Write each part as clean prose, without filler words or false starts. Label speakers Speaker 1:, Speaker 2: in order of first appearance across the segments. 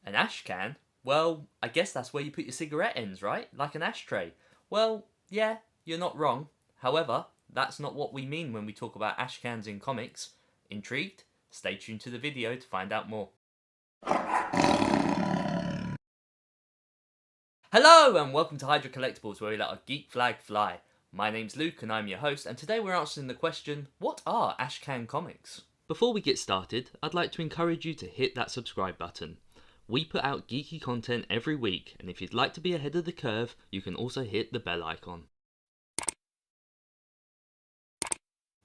Speaker 1: An ash can? Well, I guess that's where you put your cigarette ends, right? Like an ashtray. Well, yeah, you're not wrong. However, that's not what we mean when we talk about ash cans in comics. Intrigued? Stay tuned to the video to find out more. Hello and welcome to HydraCollectables, where we let our geek flag fly. My name's Luke and I'm your host, and today we're answering the question, what are Ashcan Comics? Before we get started, I'd like to encourage you to hit that subscribe button. We put out geeky content every week, and if you'd like to be ahead of the curve, you can also hit the bell icon.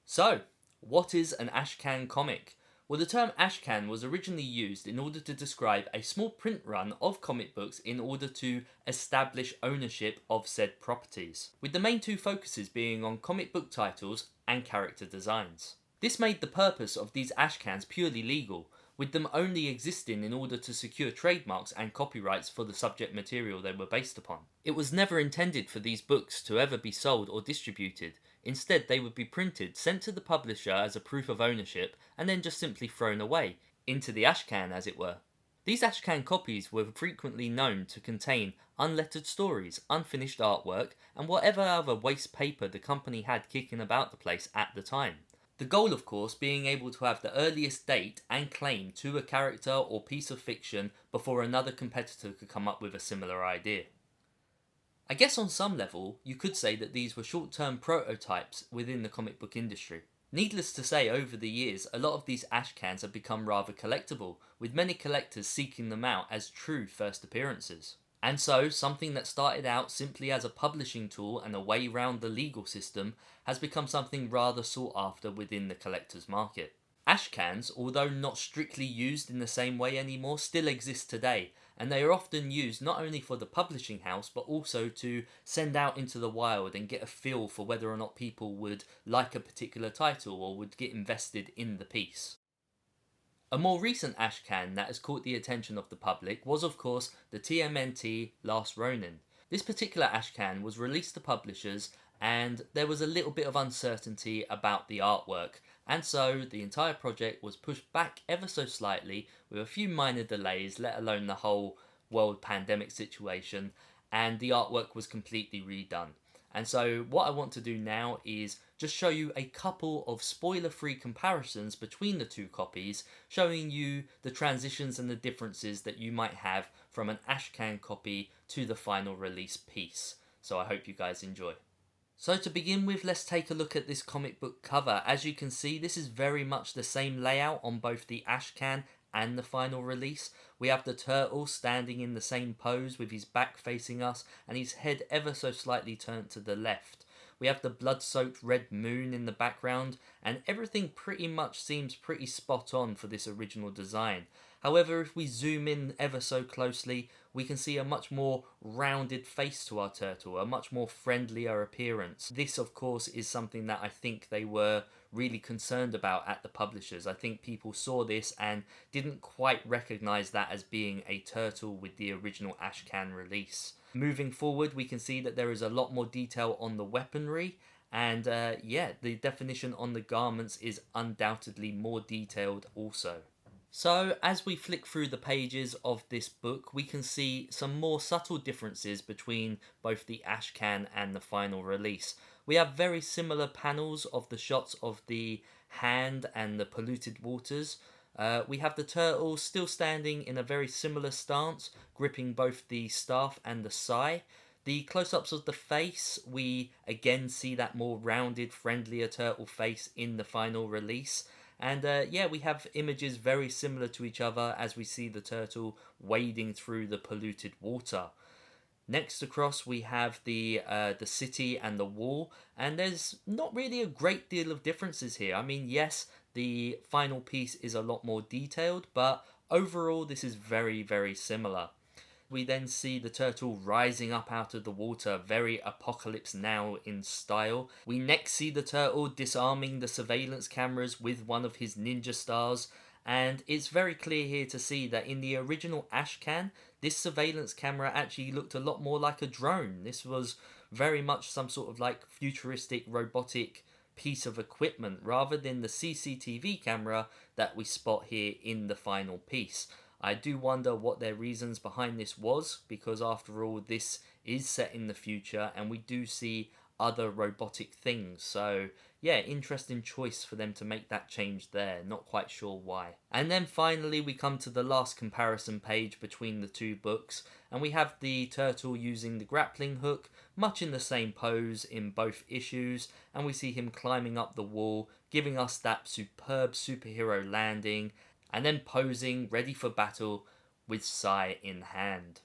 Speaker 1: So, what is an Ashcan comic? Well, the term Ashcan was originally used in order to describe a small print run of comic books in order to establish ownership of said properties, with the main two focuses being on comic book titles and character designs. This made the purpose of these Ashcans purely legal, with them only existing in order to secure trademarks and copyrights for the subject material they were based upon. It was never intended for these books to ever be sold or distributed. Instead, they would be printed, sent to the publisher as a proof of ownership, and then just simply thrown away, into the ashcan as it were. These ashcan copies were frequently known to contain unlettered stories, unfinished artwork, and whatever other waste paper the company had kicking about the place at the time. The goal, of course, being able to have the earliest date and claim to a character or piece of fiction before another competitor could come up with a similar idea. I guess on some level, you could say that these were short-term prototypes within the comic book industry. Needless to say, over the years, a lot of these ashcans have become rather collectible, with many collectors seeking them out as true first appearances. And so, something that started out simply as a publishing tool and a way round the legal system has become something rather sought after within the collector's market. Ashcans, although not strictly used in the same way anymore, still exist today, and they are often used not only for the publishing house but also to send out into the wild and get a feel for whether or not people would like a particular title or would get invested in the piece. A more recent Ashcan that has caught the attention of the public was of course the Tmnt Last Ronin. This particular Ashcan was released to publishers and there was a little bit of uncertainty about the artwork, and so the entire project was pushed back ever so slightly with a few minor delays, let alone the whole world pandemic situation, and the artwork was completely redone. And so what I want to do now is just show you a couple of spoiler-free comparisons between the two copies, showing you the transitions and the differences that you might have from an Ashcan copy to the final release piece. So I hope you guys enjoy. So to begin with, let's take a look at this comic book cover. As you can see, this is very much the same layout on both the Ashcan and the final release. We have the turtle standing in the same pose with his back facing us and his head ever so slightly turned to the left. We have the blood-soaked red moon in the background, and everything pretty much seems pretty spot on for this original design. However, if we zoom in ever so closely, we can see a much more rounded face to our turtle, a much more friendlier appearance. This, of course, is something that I think they were really concerned about at the publishers. I think people saw this and didn't quite recognise that as being a turtle with the original Ashcan release. Moving forward, we can see that there is a lot more detail on the weaponry, and yeah, the definition on the garments is undoubtedly more detailed also. So, as we flick through the pages of this book, we can see some more subtle differences between both the Ashcan and the final release. We have very similar panels of the shots of the hand and the polluted waters. We have the turtle still standing in a very similar stance, gripping both the staff and the sai. The close-ups of the face, we again see that more rounded, friendlier turtle face in the final release. And yeah, we have images very similar to each other as we see the turtle wading through the polluted water. Next across we have the city and the wall, and there's not really a great deal of differences here. I mean, yes, the final piece is a lot more detailed, but overall this is very, very similar. We then see the turtle rising up out of the water, very Apocalypse Now in style. We next see the turtle disarming the surveillance cameras with one of his ninja stars, and it's very clear here to see that in the original Ashcan, this surveillance camera actually looked a lot more like a drone. This was very much some sort of like futuristic robotic piece of equipment rather than the CCTV camera that we spot here in the final piece. I do wonder what their reasons behind this was, because after all, this is set in the future and we do see other robotic things. So yeah, interesting choice for them to make that change there. Not quite sure why. And then finally we come to the last comparison page between the two books, and we have the turtle using the grappling hook, much in the same pose in both issues, and we see him climbing up the wall, giving us that superb superhero landing, and then posing ready for battle with Sai in hand.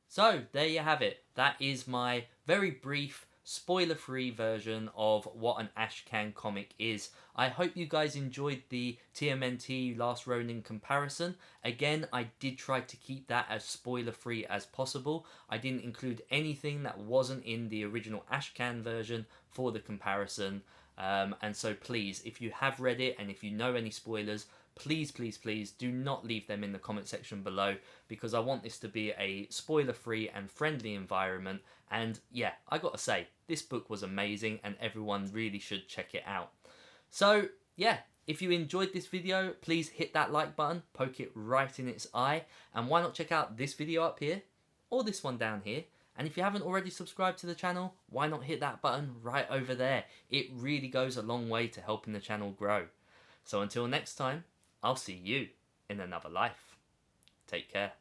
Speaker 1: So there you have it. That is my very brief, spoiler-free version of what an Ashcan comic is. I hope you guys enjoyed the Tmnt Last Ronin comparison. Again, I did try to keep that as spoiler-free as possible. I didn't include anything that wasn't in the original Ashcan version for the comparison. And so please, if you have read it and if you know any spoilers, please do not leave them in the comment section below, because I want this to be a spoiler-free and friendly environment. And yeah, I gotta say, this book was amazing and everyone really should check it out. So yeah, if you enjoyed this video, please hit that like button, poke it right in its eye, and why not check out this video up here, or this one down here. And if you haven't already subscribed to the channel, why not hit that button right over there? It really goes a long way to helping the channel grow. So until next time, I'll see you in another life. Take care.